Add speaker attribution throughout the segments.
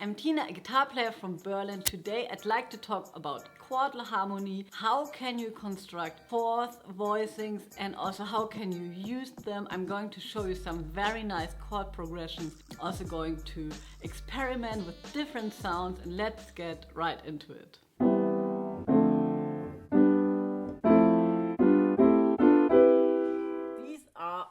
Speaker 1: I'm Tina, a guitar player from Berlin. Today I'd like to talk about quartal harmony. How can you construct fourth voicings and also how can you use them? I'm going to show you some very nice chord progressions. Also going to experiment with different sounds, and let's get right into it.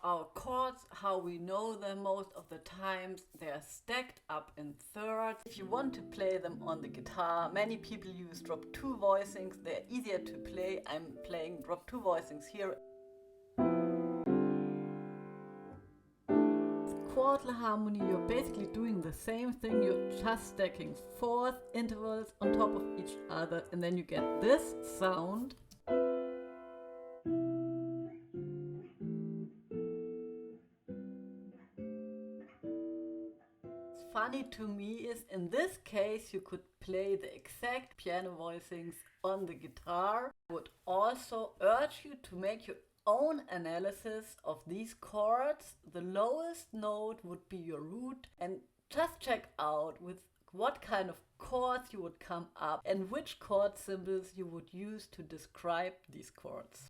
Speaker 1: Our chords, how we know them most of the times, they're stacked up in thirds. If you want to play them on the guitar, many people use drop 2 voicings. They're easier to play. I'm playing drop 2 voicings here. Quartal harmony, you're basically doing the same thing. You're just stacking fourth intervals on top of each other, and then you get this sound. Funny to me is, in this case, you could play the exact piano voicings on the guitar. I would also urge you to make your own analysis of these chords. The lowest note would be your root, and just check out with what kind of chords you would come up and which chord symbols you would use to describe these chords.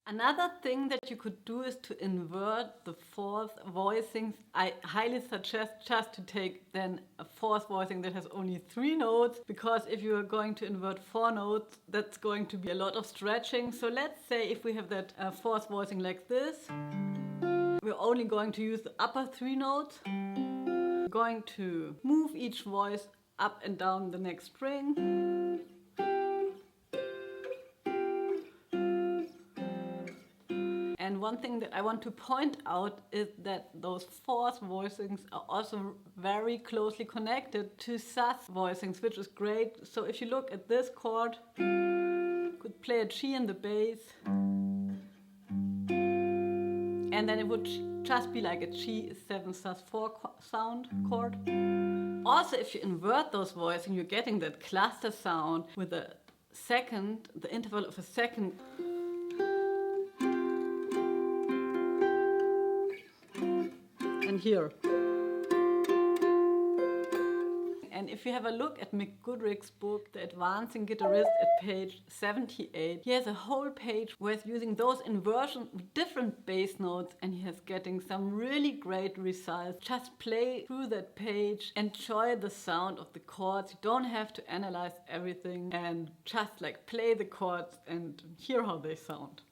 Speaker 1: Another thing that you could do is to invert the fourth voicings. I highly suggest just to take then a fourth voicing that has only 3 notes, because if you are going to invert 4 notes, that's going to be a lot of stretching. So let's say if we have that fourth voicing like this, we're only going to use the upper 3 notes. We're going to move each voice up and down the next string. And one thing that I want to point out is that those fourth voicings are also very closely connected to sus voicings, which is great. So if you look at this chord, you could play a G in the bass, and then it would just be like a G7 sus4 sound chord. Also, if you invert those voicings, you're getting that cluster sound with the interval of a second. And here. And if you have a look at Mick Goodrick's book, The Advancing Guitarist, at page 78, he has a whole page where he's using those inversions with different bass notes, and he is getting some really great results. Just play through that page, enjoy the sound of the chords. You don't have to analyze everything, and just like play the chords and hear how they sound.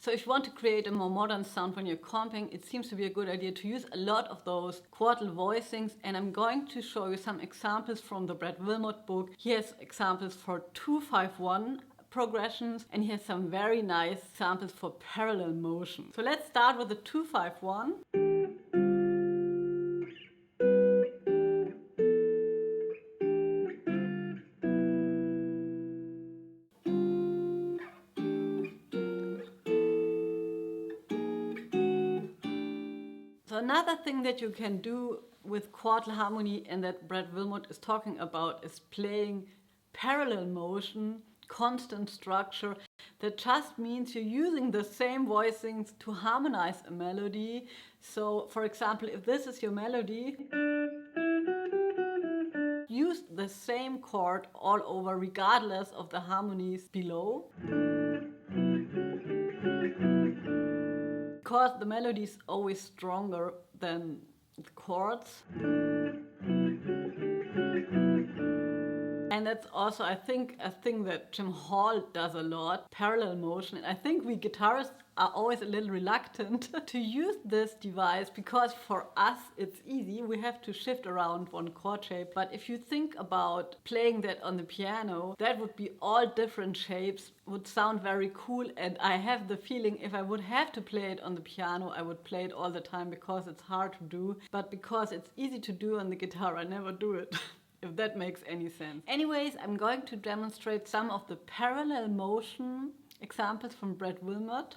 Speaker 1: So if you want to create a more modern sound when you're comping, it seems to be a good idea to use a lot of those quartal voicings. And I'm going to show you some examples from the Bret Wilmott book. He has examples for 2-5-1 progressions, and he has some very nice samples for parallel motion. So let's start with the 2-5-1. So another thing that you can do with quartal harmony, and that Bret Wilmott is talking about, is playing parallel motion, constant structure. That just means you're using the same voicings to harmonize a melody. So, for example, if this is your melody, use the same chord all over regardless of the harmonies below. Because the melody is always stronger than the chords. And that's also, I think, a thing that Jim Hall does a lot, parallel motion. And I think we guitarists are always a little reluctant to use this device because for us it's easy. We have to shift around one chord shape. But if you think about playing that on the piano, that would be all different shapes, would sound very cool. And I have the feeling if I would have to play it on the piano, I would play it all the time because it's hard to do. But because it's easy to do on the guitar, I never do it. If that makes any sense. Anyways, I'm going to demonstrate some of the parallel motion examples from Bret Wilmott.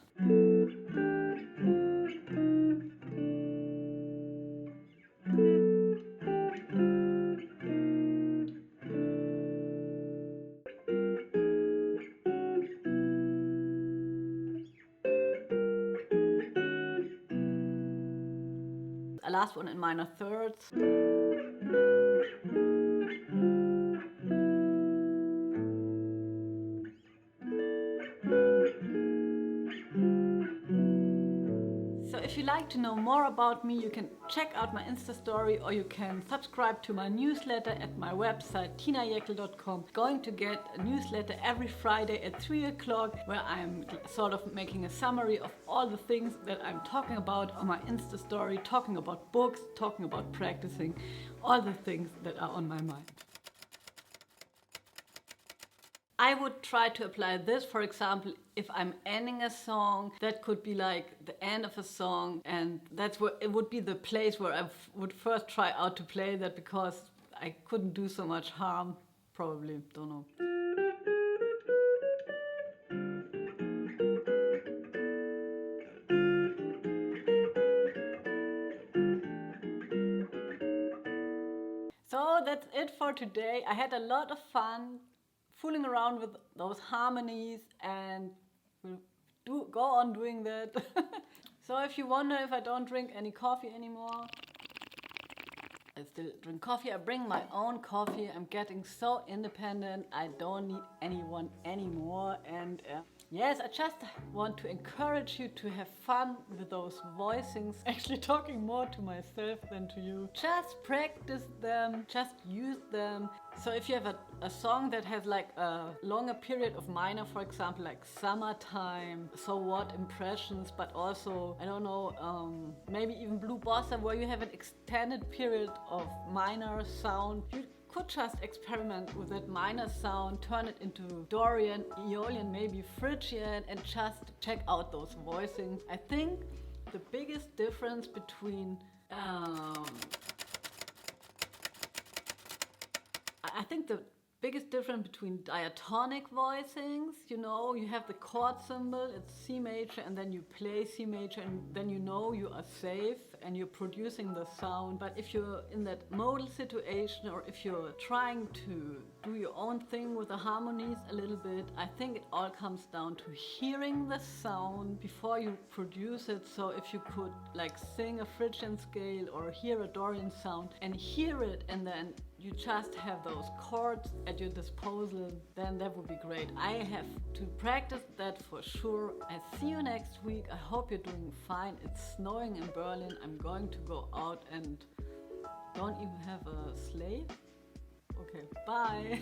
Speaker 1: A last one in minor thirds. So if you'd like to know more about me, you can check out my Insta story or you can subscribe to my newsletter at my website tinajeckel.com. Going to get a newsletter every Friday at 3 o'clock where I'm sort of making a summary of all the things that I'm talking about on my Insta story, talking about books, talking about practicing, all the things that are on my mind. I would try to apply this, for example, if I'm ending a song, that could be like the end of a song, and that's where it would be the place where I would first try out to play that because I couldn't do so much harm, probably, don't know. So that's it for today. I had a lot of fun fooling around with those harmonies and we'll go on doing that. So if you wonder if I don't drink any coffee anymore, I still drink coffee. I bring my own coffee. I'm getting so independent. I don't need anyone anymore. And yes, I just want to encourage you to have fun with those voicings. Actually talking more to myself than to you. Just practice them, just use them. So if you have a song that has like a longer period of minor, for example, like Summertime, So What, Impressions, but also, I don't know, maybe even Blue Bossa, where you have an extended period of minor sound, you could just experiment with that minor sound, turn it into Dorian, Aeolian, maybe Phrygian, and just check out those voicings. I think the biggest difference between I think the biggest difference between diatonic voicings, you know, you have the chord symbol, it's C major, and then you play C major, and then you know you are safe and you're producing the sound. But if you're in that modal situation, or if you're trying to do your own thing with the harmonies a little bit, I think it all comes down to hearing the sound before you produce it. So if you could like sing a Phrygian scale or hear a Dorian sound and hear it, and then you just have those chords at your disposal, then that would be great. I have to practice that for sure. I see you next week. I hope you're doing fine. It's snowing in Berlin. I'm going to go out and don't even have a sleigh. Okay, bye.